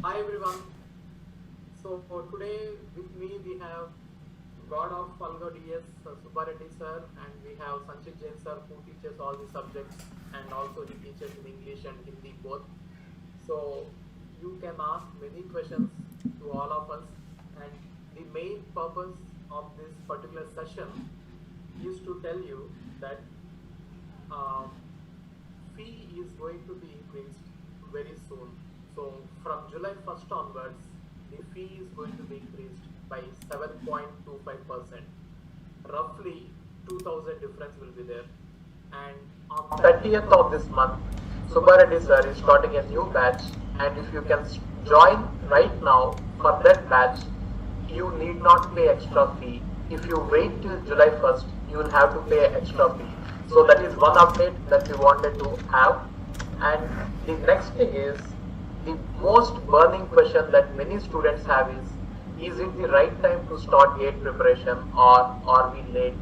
Hi everyone. So for today with me we have God of Algo DS Subbareddy sir, and we have Sanchit Jain sir who teaches all the subjects, and also he teaches in English and Hindi both. So you can ask many questions to all of us, and the main purpose of this particular session is to tell you that um, fee is going to be increased very soon. So from July 1st onwards, the fee is going to be increased by 7.25%. Roughly 2000 difference will be there. And on 30th of this month, Subbareddy sir is starting a new batch, and if you can join right now for that batch, you need not pay extra fee. If you wait till July 1st, you will have to pay extra fee. So that is one update that we wanted to have. And the next thing is the most burning question that many students have is it the right time to start GATE preparation or are we late?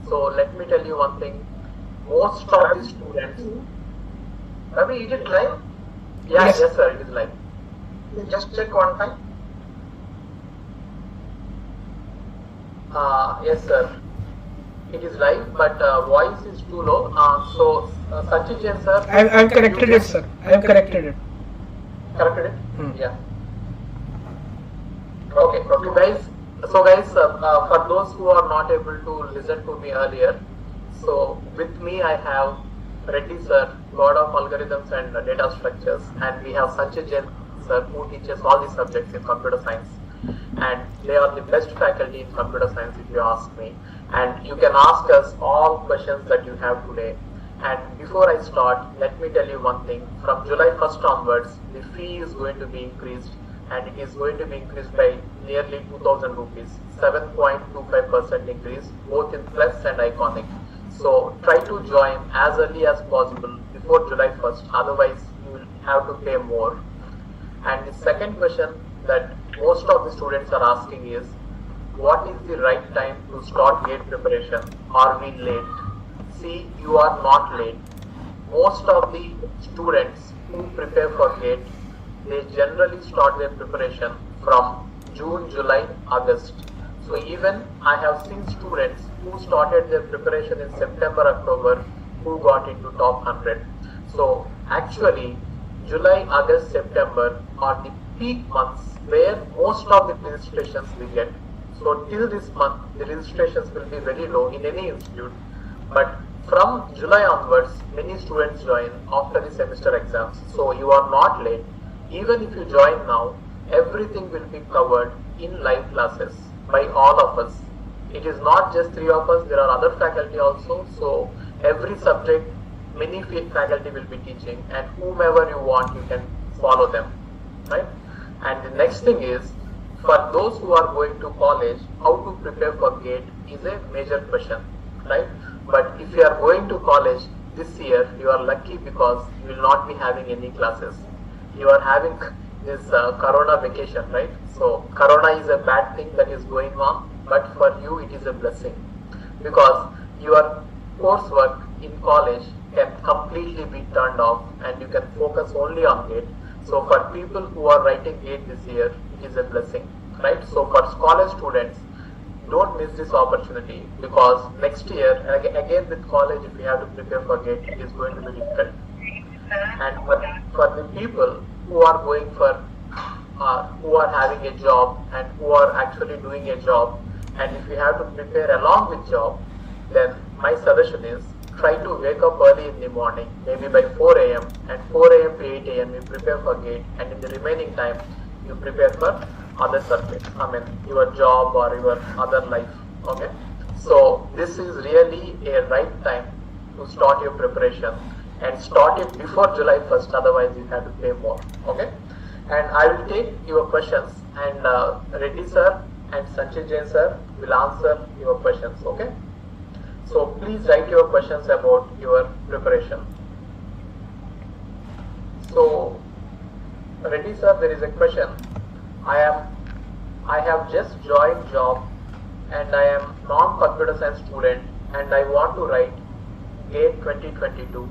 So let me tell you one thing. Most of the students, Ravi, is it live? Yeah, Yes. yes sir, it is live. Just check one time. Yes sir, it is live, but voice is too low. Sanchit Jain sir, I've you corrected it, just sir. I've corrected it. corrected it? Hmm. Yeah. Okay, okay, guys. So, guys, for those who are not able to listen to me earlier, so with me I have Reddy sir, God of Algorithms and Data Structures, and we have Sanchit Jain sir, who teaches all the subjects in computer science, and they are the best faculty in computer science, if you ask me. And you can ask us all questions that you have today. And before I start, let me tell you one thing. From July 1st onwards, the fee is going to be increased, and it is going to be increased by nearly 2000 rupees, 7.25% increase, both in Plus and Iconic. So try to join as early as possible before July 1st, otherwise you will have to pay more. And the second question that most of the students are asking is, what is the right time to start GATE preparation? Are we late? See, you are not late. Most of the students who prepare for GATE, they generally start their preparation from June, July, August. So even I have seen students who started their preparation in September, October, who got into top 100. So actually, July, August, September are the peak months where most of the registrations we get. So till this month, the registrations will be very low in any institute. But from July onwards, many students join after the semester exams. So you are not late. Even if you join now, everything will be covered in live classes by all of us. It is not just three of us, there are other faculty also. So every subject, many faculty will be teaching, and whomever you want, you can follow them, right? And the next thing is, for those who are going to college, how to prepare for GATE is a major question, right? But if you are going to college this year, you are lucky because you will not be having any classes. You are having this Corona vacation, right? So Corona is a bad thing that is going on, but for you it is a blessing because your coursework in college can completely be turned off and you can focus only on GATE. So for people who are writing GATE this year, it is a blessing, right? So for college students, don't miss this opportunity because next year, again with college, if you have to prepare for GATE, it is going to be difficult. And for the people who are going for, who are having a job and who are actually doing a job, and if you have to prepare along with job, then my suggestion is try to wake up early in the morning, maybe by 4 a.m. and 4 a.m. to 8 a.m. you prepare for GATE, and in the remaining time you prepare for other subjects. I mean your job or your other life. Okay, so this is really a right time to start your preparation and start it before July 1st. Otherwise, you have to pay more. Okay, and I will take your questions, and Reddy sir and Sanchit Jain sir will answer your questions. Okay. So please write your questions about your preparation. So, Reddy sir, there is a question. I am, I have just joined job and I am non-computer science student and I want to write GATE 2022.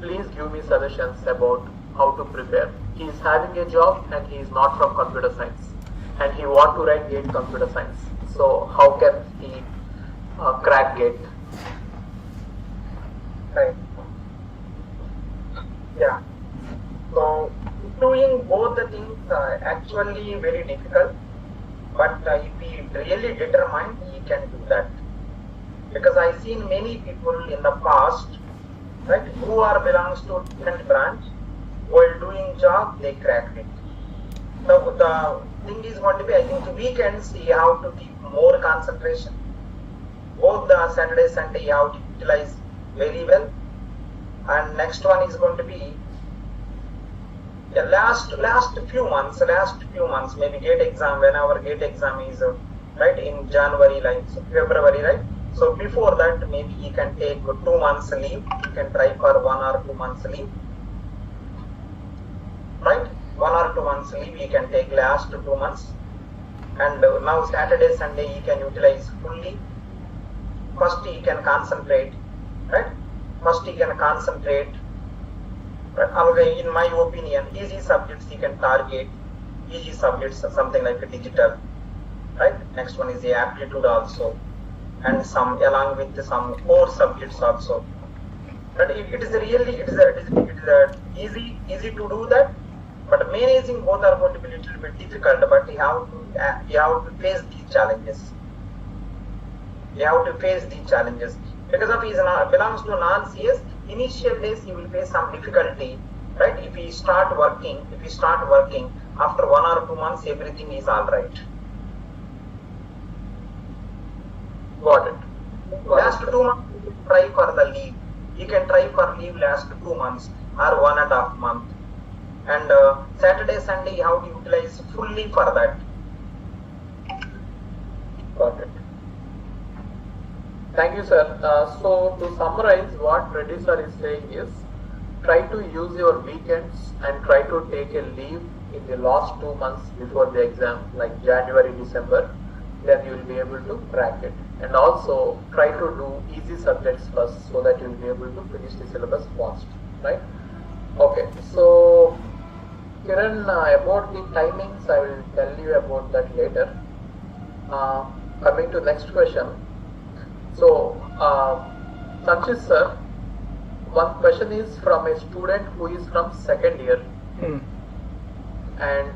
Please give me suggestions about how to prepare. he is having a job and he is not from computer science and he want to write GATE computer science. So how can he crack GATE? Right. Yeah. So doing both the things actually very difficult, but if he really determined, he can do that. Because I've seen many people in the past, right, who are belongs to different branch, while doing job they cracked it. The thing is going to be, I think weekends you have to keep more concentration. Both the Saturday, Sunday you have to utilize very well. And next one is going to be the last few months, maybe GATE exam, whenever GATE exam is right in January, like February, right? So before that, maybe he can take 2 months leave. He can try for 1 or 2 months leave, right? 1 or 2 months leave he can take last 2 months, and now Saturday, Sunday he can utilize fully. First he can concentrate, right? First he can concentrate. In my opinion, easy subjects he can target. Easy subjects, something like a digital, right? Next one is the aptitude also, and some along with some core subjects also. But it is easy to do that. But managing both are going to be a little bit difficult. But you have to face these challenges. You have to face these challenges because of he belongs to non-CS. Initial days he will face some difficulty, right? If he start working, after 1 or 2 months, everything is all right. Got it. Last 2 months, you can try for the leave. You can try for leave last 2 months or 1.5 months. And Saturday, Sunday, you have to utilize fully for that. Got it. Thank you, sir. So to summarize, what Reddy sir is saying is, try to use your weekends and try to take a leave in the last 2 months before the exam, like January, December. Then you will be able to crack it. And also try to do easy subjects first so that you will be able to finish the syllabus fast, right? Okay, so Kiran, about the timings, I will tell you about that later. Coming to next question. So, Sanchit sir, one question is from a student who is from second year, and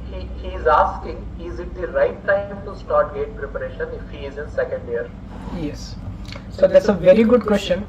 he is asking, is it the right time to start GATE preparation if he is in second year? Yes. So that's a very good question.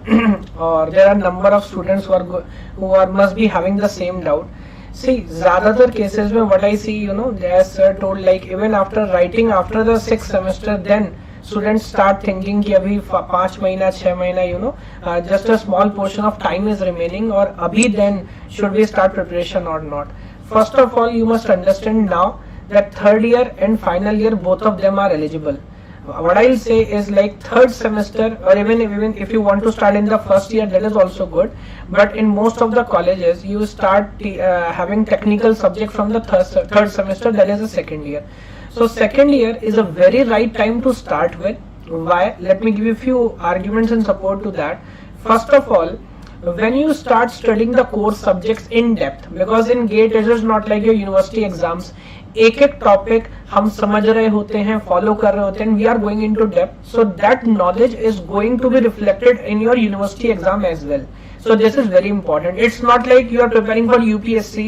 Or there are number of students who must be having the same doubt. See, ज़्यादातर cases में what I see, as sir told, like even after writing after the 6th semester, then students start thinking कि अभी 5 महीना 6 महीना just a small portion of time is remaining, or अभी then should we start preparation or not. First of all, you must understand now that third year and final year, both of them are eligible. What I'll say is, like third semester, or even if you want to start in the first year, that is also good. But in most of the colleges, you start having technical subject from the third semester, that is the second year. So second year is a very right time to start with. Why? Let me give you a few arguments in support to that. First of all, when you start studying the core subjects in depth, because in GATE it is not like your university exams, एक topic हम समझ रहे होते हैं, follow कर रहे होते हैं, we are going into depth, so that knowledge is going to be reflected in your university exam as well. So this is very important. It's not like you are preparing for UPSC,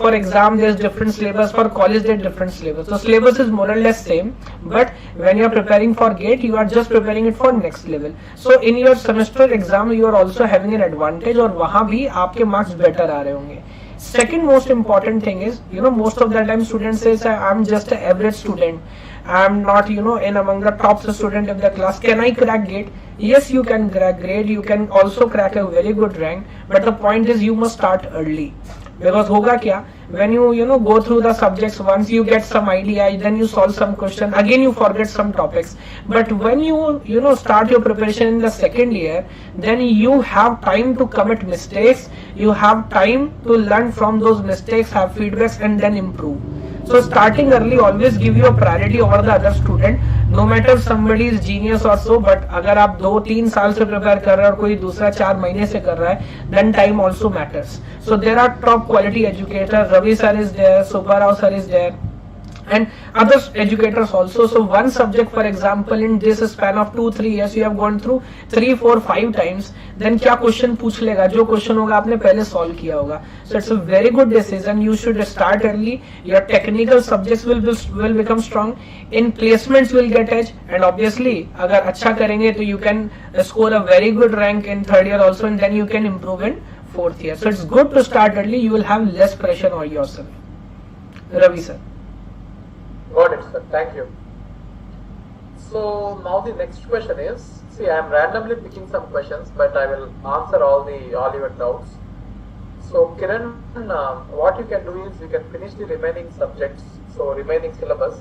for exam there's different syllabus, for college there's different syllabus. So syllabus is more or less same, but when you are preparing for GATE, you are just preparing it for next level. So in your semester exam you are also having an advantage, और वहाँ भी आपके marks better आ रहे होंगे. Second most important thing is, most of the time students say, I'm just an average student, I'm not, in among the top student of the class, can I crack GATE? Yes, you can crack GATE, you can also crack a very good rank, but the point is you must start early. Because होगा क्या, when you go through the subjects, once you get some idea, then you solve some question, again you forget some topics. But when you start your preparation in the second year, then you have time to commit mistakes, you have time to learn from those mistakes, have feedbacks, and then improve. So starting early always give you a priority over the other student. No matter somebody is genius or so, but अगर आप 2-3 साल से prepare कर रहे हैं और कोई दूसरा 4 महीने से कर रहा है, then time also matters. So there are top quality educators. Ravi sir is there, Subbarao sir is there, and other educators also. So one subject, for example, in this span of 2-3 years you have gone through 3-4-5 times, then क्या question पूछ लेगा, जो question होगा आपने पहले solve किया होगा. So it's a very good decision. You should start early. Your technical subjects will become strong. In placements will get edge, and obviously अगर अच्छा करेंगे तो you can score a very good rank in 3rd year also, and then you can improve in 4th year. So it's good to start early. You will have less pressure on yourself. Ravi sir. Got it, sir. Thank you. So now the next question is, see, I am randomly picking some questions, but I will answer all your doubts. So Kiran, what you can do is you can finish the remaining subjects, so remaining syllabus.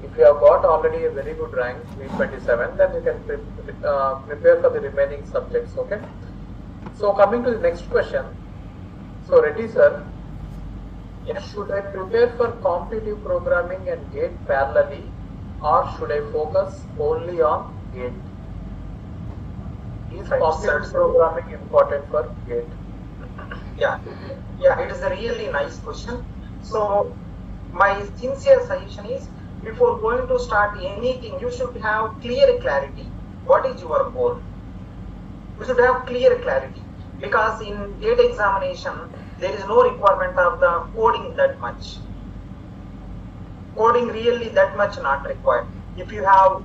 If you have got already a very good rank, 327, then you can prepare for the remaining subjects. Okay. So coming to the next question. So Reddy sir, should I prepare for competitive programming and GATE parallelly, or should I focus only on GATE? Is competitive programming important for GATE? Yeah, it is a really nice question. So my sincere suggestion is, before going to start anything, you should have clear clarity. What is your goal? You should have clear clarity, because in GATE examination there is no requirement of the coding that much. Coding really that much not required. If you have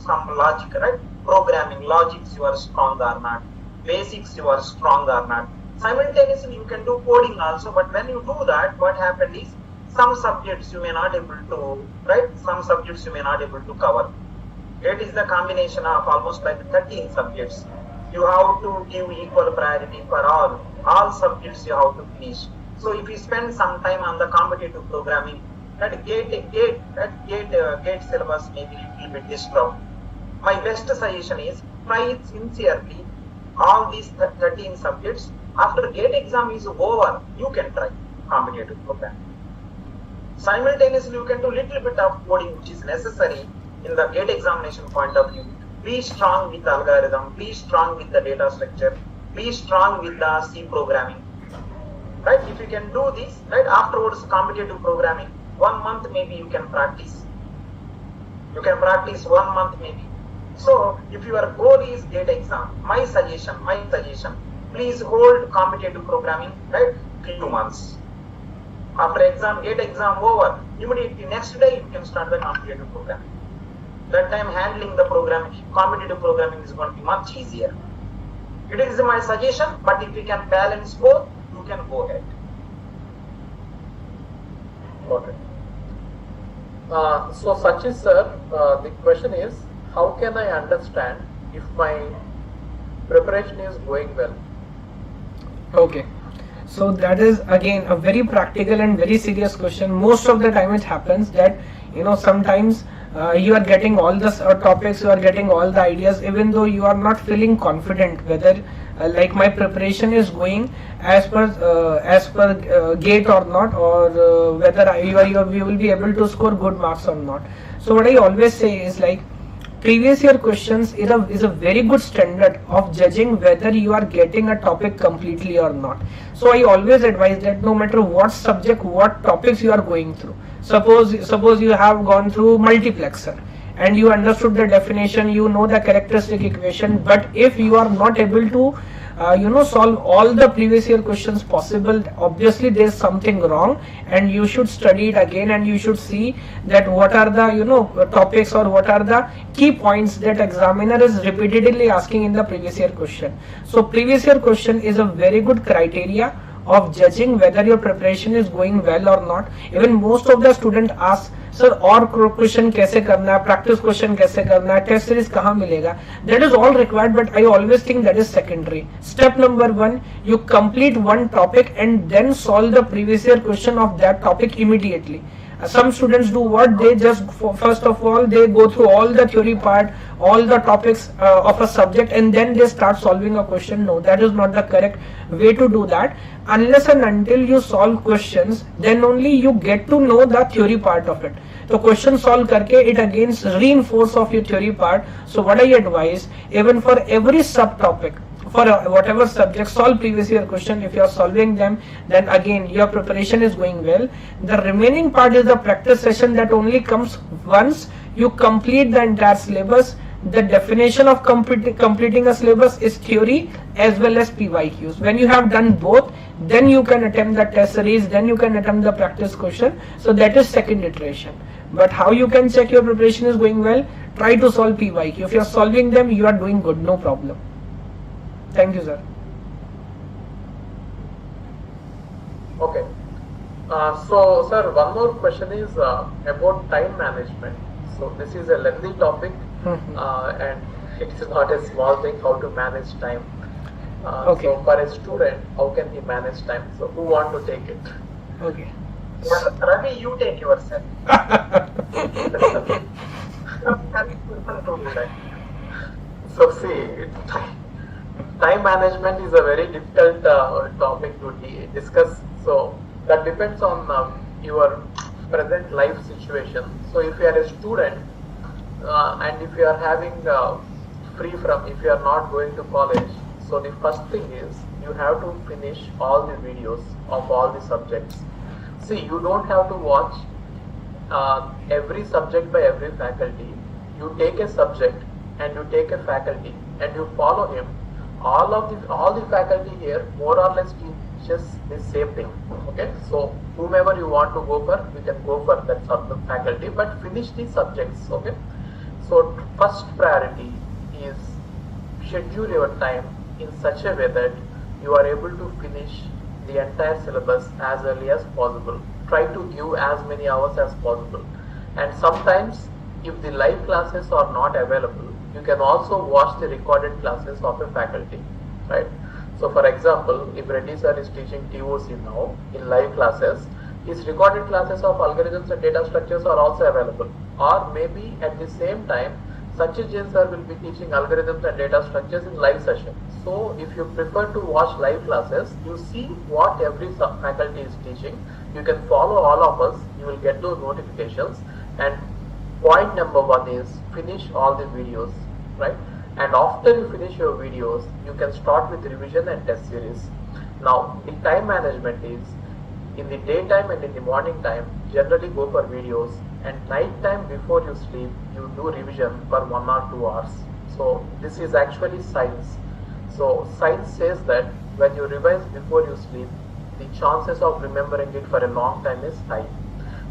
some logic, right? Programming logics you are strong or not, basics you are strong or not. Simultaneously you can do coding also, but when you do that, what happened is some subjects you may not able to, right? Some subjects you may not able to cover. It is the combination of almost like 13 subjects. You have to give equal priority for all subjects you have to finish. So if you spend some time on the competitive programming, that GATE syllabus may be a little bit disturbed. My best suggestion is, try it sincerely, all these 13 subjects. After GATE exam is over, you can try competitive programming. Simultaneously, you can do little bit of coding which is necessary in the GATE examination point of view. Be strong with algorithm, be strong with the data structure, be strong with the C programming. Right? If you can do this, right, afterwards competitive programming, 1 month maybe you can practice. You can practice 1 month maybe. So if your goal is GATE exam, my suggestion, please hold competitive programming, right, 2 months. After exam, GATE exam over, immediately next day you can start the competitive programming. That time handling the programming, competitive programming is going to be much easier. It is my suggestion, but if you can balance both, you can go ahead. Got it. So Sachit sir, the question is, how can I understand if my preparation is going well? Okay. So that is again a very practical and very serious question. Most of the time it happens that, sometimes you are getting all the topics, you are getting all the ideas, even though you are not feeling confident whether like my preparation is going as per GATE or not, or whether you will be able to score good marks or not. So what I always say is, like, previous year questions is a very good standard of judging whether you are getting a topic completely or not. So I always advise that no matter what subject, what topics you are going through, suppose you have gone through multiplexer and you understood the definition, you know the characteristic equation, but if you are not able to solve all the previous year questions possible, obviously there is something wrong, and you should study it again, and you should see that what are the topics or what are the key points that examiner is repeatedly asking in the previous year question. So previous year question is a very good criteria of judging whether your preparation is going well or not. Even most of the student ask, sir, और question कैसे करना है, practice question कैसे करना है, test series कहाँ मिलेगा. That is all required, but I always think that is secondary. Step number 1, you complete one topic and then solve the previous year question of that topic immediately. Some students do what, they just first of all they go through all the theory part, all the topics of a subject, and then they start solving a question. No, that is not the correct way to do that. Unless and until you solve questions, then only you get to know the theory part of it. So question solve karke it again reinforce of your theory part. So what I advise, even for every subtopic, for whatever subject, solve previous year question. If you are solving them, then again your preparation is going well. The remaining part is the practice session that only comes once you complete the entire syllabus. The definition of completing a syllabus is theory as well as PYQs. When you have done both, then you can attempt the test series, then you can attempt the practice question. So that is second iteration. But how you can check your preparation is going well? Try to solve PYQ. If you are solving them, you are doing good, no problem. Thank you, sir. Okay. So, sir, one more question is about time management. So, this is a lengthy topic, and it is not a small thing how to manage time. Okay. So, for a student, how can he manage time? So, who want to take it? Okay. Ravi, you take yourself. So, see, time management is a very difficult topic to discuss. So, that depends on your present life situation. So, if you are a student and if you are having if you are not going to college, so the first thing is you have to finish all the videos of all the subjects. See, you don't have to watch every subject by every faculty. You take a subject and you take a faculty and you follow him. All the faculty here more or less teaches the same thing. Okay, so whomever you want to go for, you can go for that faculty, but finish the subjects. Okay, so first priority is schedule your time in such a way that you are able to finish the entire syllabus as early as possible. Try to give as many hours as possible. And sometimes if the live classes are not available, you can also watch the recorded classes of a faculty, right? So for example, if Reddy sir is teaching TOC now in live classes, his recorded classes of algorithms and data structures are also available. Or maybe at the same time, Sanchit Jain sir will be teaching algorithms and data structures in live session. So if you prefer to watch live classes, you see what every faculty is teaching. You can follow all of us. You will get those notifications. And point number one is finish all the videos, right? And after you finish your videos, you can start with revision and test series. Now, the time management is in the daytime and in the morning time, generally go for videos, and night time before you sleep, you do revision for 1 or 2 hours. So this is actually science. So science says that when you revise before you sleep, the chances of remembering it for a long time is high.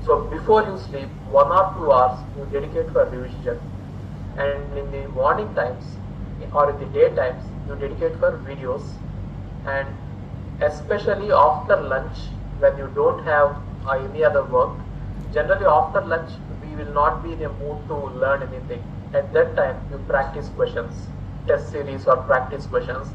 So before you sleep, 1 or 2 hours you dedicate for revision, and in the morning times or in the day times you dedicate for videos, and especially after lunch when you don't have any other work. Generally after lunch we will not be in a mood to learn anything. At that time you practice questions, test series or practice questions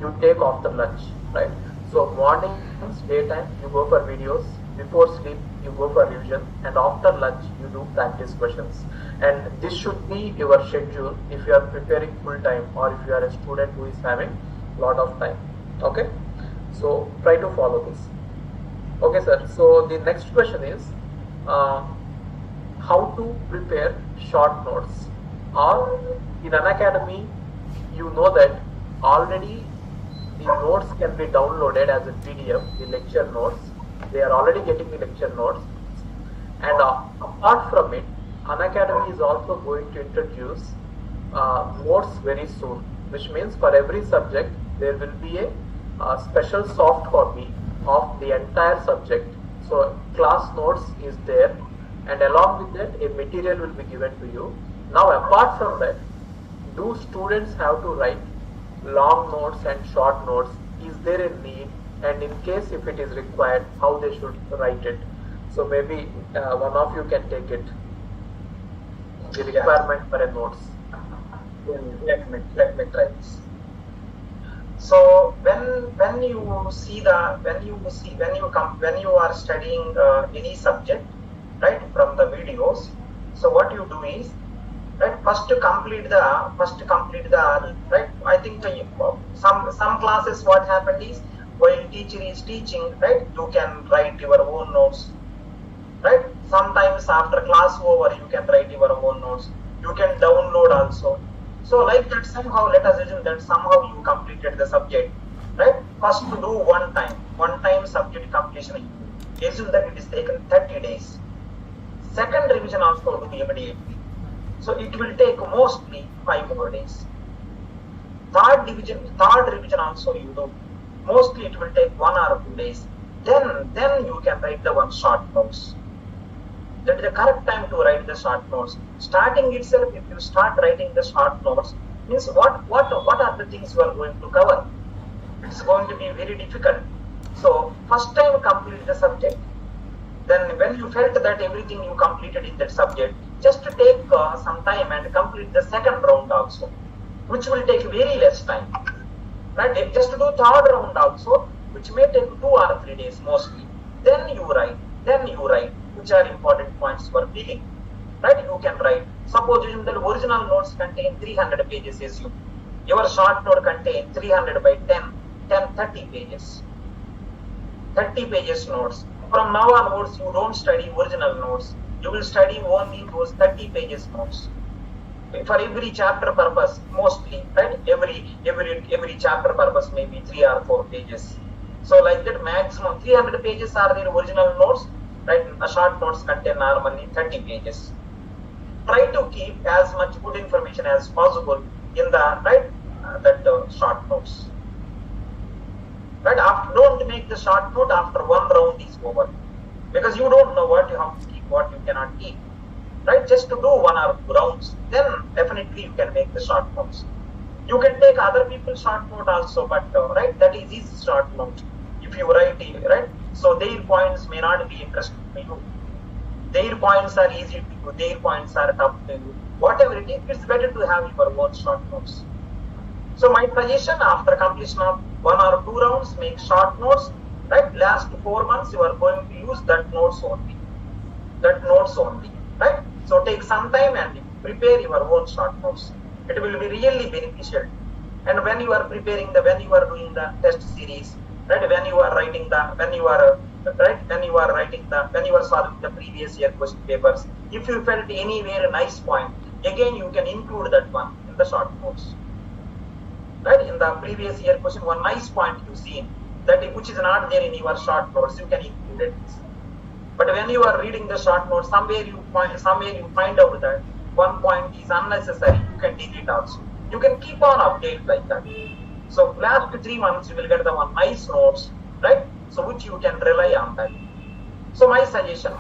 you take after lunch, right? So mornings, daytime you go for videos, before sleep you go for revision, and after lunch you do practice questions. And this should be your schedule if you are preparing full time or if you are a student who is having lot of time. Okay, so try to follow this. Okay sir, so the next question is how to prepare short notes. Or in Unacademy, you know that already the notes can be downloaded as a PDF, the lecture notes. They are already getting the lecture notes. And apart from it, Unacademy is also going to introduce notes very soon, which means for every subject there will be a special soft copy of the entire subject. So class notes is there, and along with that a material will be given to you. Now apart from that, do students have to write long notes and short notes? Is there a need? And in case if it is required, how they should write it? So maybe one of you can take it. The requirement for a notes. Let me try this. So when you are studying any subject, right? is, right, first to complete the right. I think some classes what happened is, while teacher is teaching, right, you can write your own notes, right. Sometimes after class over you can write your own notes, you can download also. So like that, somehow let us assume that somehow you completed the subject, right. First to do one time subject completion, assume that it is taken 30 days. Second revision also do immediately, so it will take mostly 5 more days. Third revision also you do, mostly it will take 1 or 2 days. Then you can write the one short notes. That is the correct time to write the short notes. Starting itself, if you start writing the short notes, means what are the things you are going to cover? It's going to be very difficult. So first time complete the subject. Then when you felt that everything you completed in that subject, just to take some time and complete the second round also, which will take very less time. Right? Just to do third round also, which may take 2 or 3 days mostly. Then you write, which are important points for filling. Right? You can write. Suppose the original notes contain 300 pages, assume. Your short note contains 300 by 30 pages. 30 pages notes. From now onwards, you don't study original notes. You will study only those 30 pages notes. For every chapter purpose, mostly, right? Every chapter purpose may be 3 or 4 pages. So like that, maximum 300 pages are the original notes, right? Short notes contain normally 30 pages. Try to keep as much good information as possible in the short notes. Right? Don't make the short note after one round is over, because you don't know what you have to keep, what you cannot keep. Right? Just to do 1 or 2 rounds, then definitely you can make the short notes. You can take other people's short note also, but right, that is his short note. If you write it, right, so their points may not be interesting to you. Their points are easy to you. Their points are tough to you. Whatever it is, it's better to have your own short notes. So my suggestion, after completion of 1 or 2 rounds, make short notes. Right, last 4 months you are going to use that notes only. Right. So take some time and prepare your own short notes. It will be really beneficial. And when you are doing the test series, right? When you are solving the previous year question papers, if you felt anywhere nice point, again you can include that one in the short notes. Right? In the previous year question, one nice point you see that which is not there in your short notes, you can include it. But when you are reading the short notes, somewhere you find out that one point is unnecessary, you can delete also. You can keep on update like that. So last 3 months you will get the one nice notes, right? So which you can rely on that. So my suggestion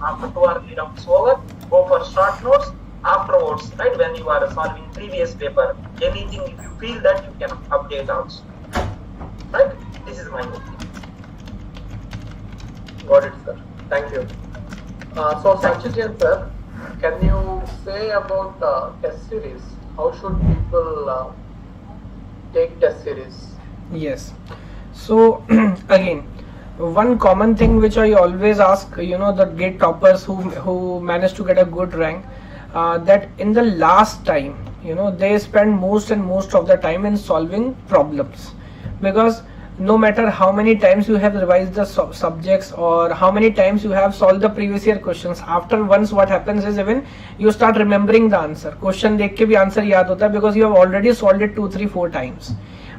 after 2 or 3 rounds over, go for short notes. Afterwards, right, when you are solving previous paper, anything if you feel that you can update also. Right? This is my opinion. Got it, sir. Thank you. So Sanchitian sir, can you say about test series? How should people take test series? Yes. So again, one common thing which I always ask, the GATE toppers who manage to get a good rank, that in the last time, they spend most of the time in solving problems, because no matter how many times you have revised the subjects or how many times you have solved the previous year questions, after once what happens is even you start remembering the answer. Question dekh ke bhi answer yaad hota hai because you have already solved it 2, 3, 4 times.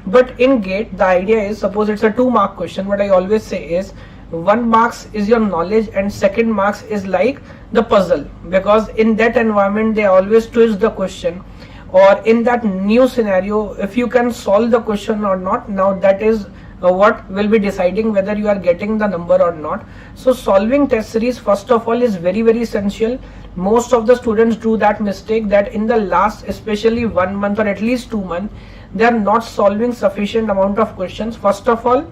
But in GATE, the idea is, suppose it's a 2-mark question, what I always say is 1 marks is your knowledge and 2nd marks is like the puzzle, because in that environment they always twist the question, or in that new scenario if you can solve the question or not, now that is what will be deciding whether you are getting the number or not. So solving test series first of all is very essential. Most of the students do that mistake, that in the last especially 1 month or at least 2 months they are not solving sufficient amount of questions. First of all,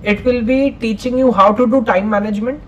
it will be teaching you how to do time management.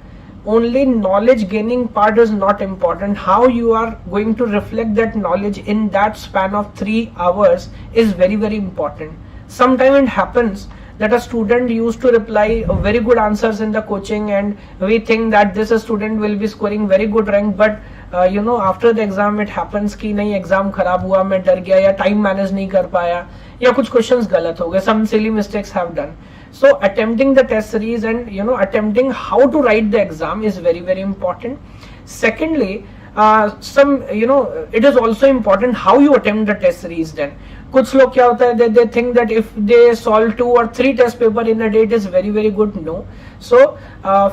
Only knowledge gaining part is not important. How you are going to reflect that knowledge in that span of 3 hours is very important. Sometimes it happens that a student used to reply very good answers in the coaching and we think that this student will be scoring very good rank, but after the exam it happens कि नहीं exam खराब हुआ, मैं डर गया या time manage नहीं कर पाया या कुछ क्वेश्चंस गलत हो गए, some silly mistakes have done. So attempting the test series and attempting how to write the exam is very very important. Secondly, it is also important how you attempt the test series. Then कुछ लोग क्या होता है, they think that if they solve 2 or 3 test paper in a day it is very very good. No. So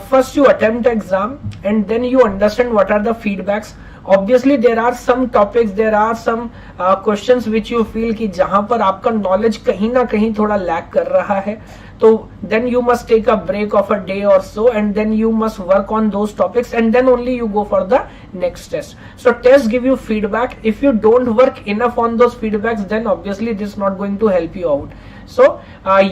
first you attempt the exam and then you understand what are the feedbacks. Obviously there are some topics, there are some questions which you feel कि जहां पर आपका knowledge कहीं ना कहीं थोड़ा lack कर रहा है, तो then you must take a break of a day or so and then you must work on those topics and then only you go for the next test. So tests give you feedback. If you don't work enough on those feedbacks, then obviously this is not going to help you out. So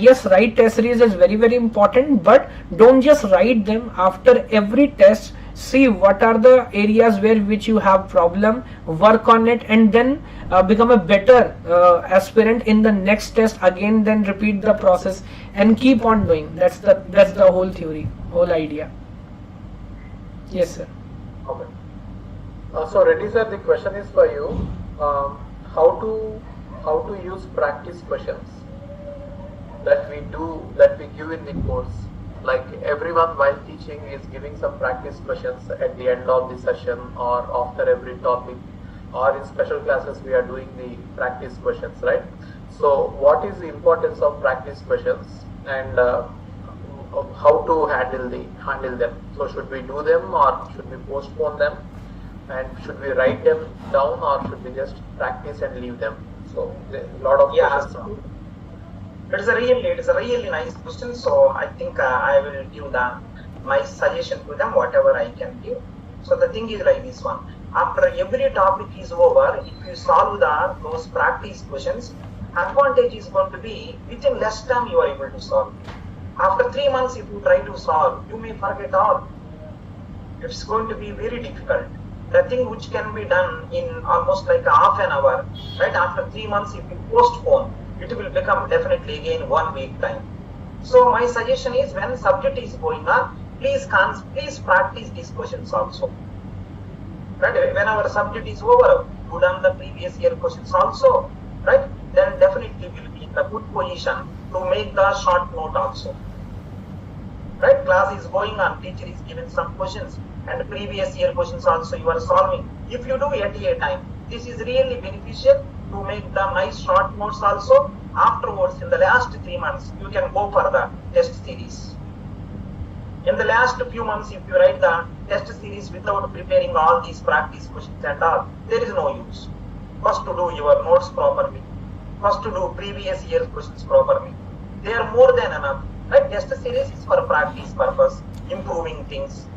yes, write test series is very very important, but don't just write them. After every test, see what are the areas where which you have problem, work on it, and then become a better aspirant in the next test again, then repeat the process and keep on doing. That's the whole theory, whole idea. Yes sir. Okay. So Reddy sir, the question is for you. How to use practice questions that we give in the course? Like everyone while teaching is giving some practice questions at the end of the session or after every topic, or in special classes we are doing the practice questions, right? So what is the importance of practice questions and how to handle them? So should we do them or should we postpone them, and should we write them down or should we just practice and leave them? So a lot of questions. It is a really nice question. So I think I will give my suggestion to them, whatever I can give. So the thing is like this one. After every topic is over, if you solve those practice questions, advantage is going to be within less time you are able to solve. After 3 months, if you try to solve, you may forget all. It's going to be very difficult. The thing which can be done in almost like half an hour, right? After 3 months, if you postpone, it will become definitely again 1 week time. So my suggestion is, when subject is going on, please practice these questions also. Right? When our subject is over, you done the previous year questions also, right? Then definitely will be in a good position to make the short note also. Right? Class is going on, teacher is giving some questions and previous year questions also you are solving. If you do at a time, this is really beneficial to make the nice short notes also. Afterwards, in the last 3 months, you can go for the test series. In the last few months, if you write the test series without preparing all these practice questions and all, there is no use. First to do your notes properly. First to do previous year's questions properly. They are more than enough. Right? Test series is for practice purpose, improving things.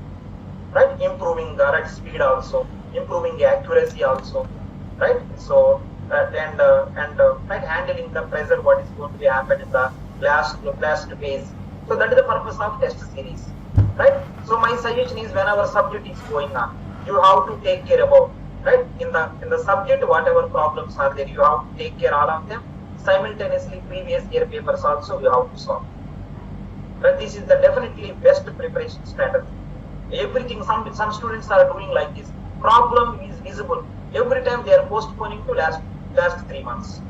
Right? Improving the speed also, improving accuracy also. Right? So and handling the pressure, what is going to be happen in the last phase. So that is the purpose of test series, right? So my suggestion is, when our subject is going on, you have to take care about, right? In the subject, whatever problems are there, you have to take care all of them. Simultaneously, previous year papers also you have to solve. But this is the definitely best preparation strategy. Everything, some students are doing like this. Problem is visible. Every time they are postponing to last 3 months.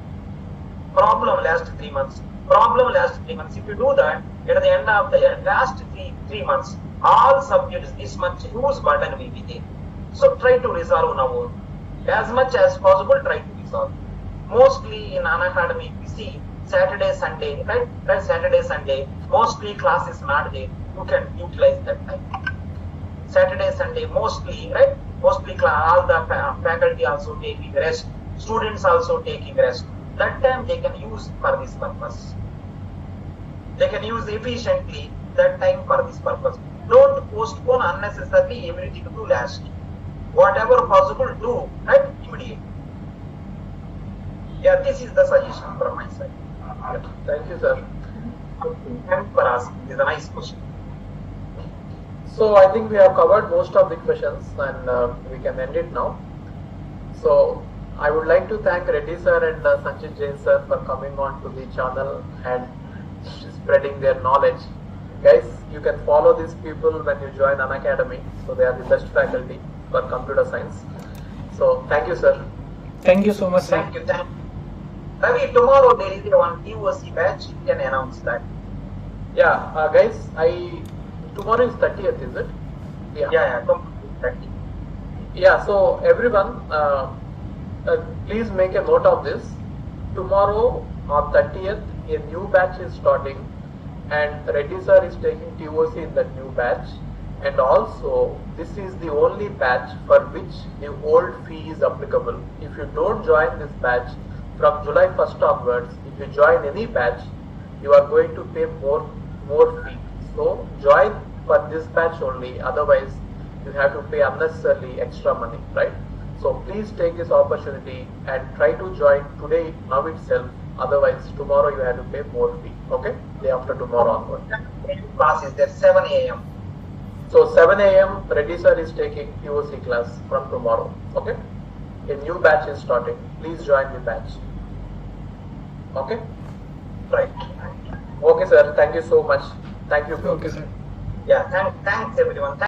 Problem last 3 months. Problem last 3 months. If you do that, at the end of the last three months, all subjects, this much huge burden will be there. So try to resolve now. As much as possible, try to resolve. Mostly in Unacademy, we see Saturday, Sunday, right? Saturday, Sunday, mostly class is not there. You can utilize that time. Saturday, Sunday, mostly, right? Mostly all the faculty also taking rest. Students also taking rest. That time they can use for this purpose. They can use efficiently that time for this purpose. Don't postpone unnecessarily everything to last. Whatever possible, do, right? Immediately. Yeah, this is the suggestion from my side. Yeah. Thank you, sir. Thanks for asking. This is a nice question. So I think we have covered most of the questions and we can end it now. So I would like to thank Reddy sir and Sanjit Jain sir for coming on to the channel and spreading their knowledge. Guys, you can follow these people when you join Unacademy. So they are the best faculty. for computer science. So thank you, sir. Thank you so much, sir. Thank you. Ravi, tomorrow there is a one TOC batch. You can announce that. Yeah, guys, tomorrow is 30th, is it? Yeah, tomorrow is 30. Yeah, so everyone, please make a note of this. Tomorrow on 30th, a new batch is starting, and Reddy sir is taking TOC in that new batch. And also, this is the only batch for which the old fee is applicable. If you don't join this batch from July 1st onwards, if you join any batch, you are going to pay more fee. So join for this batch only. Otherwise, you have to pay unnecessarily extra money, right? So please take this opportunity and try to join today, now itself. Otherwise, tomorrow you have to pay more fee. Okay? Day after tomorrow onward. Class is there 7 a.m. So 7 a.m. Reddy sir is taking POC class from tomorrow. Okay? A new batch is starting. Please join the batch. Okay? Right. Okay, sir. Thank you so much. Thank you. Okay, sir. Yeah. Thanks everyone.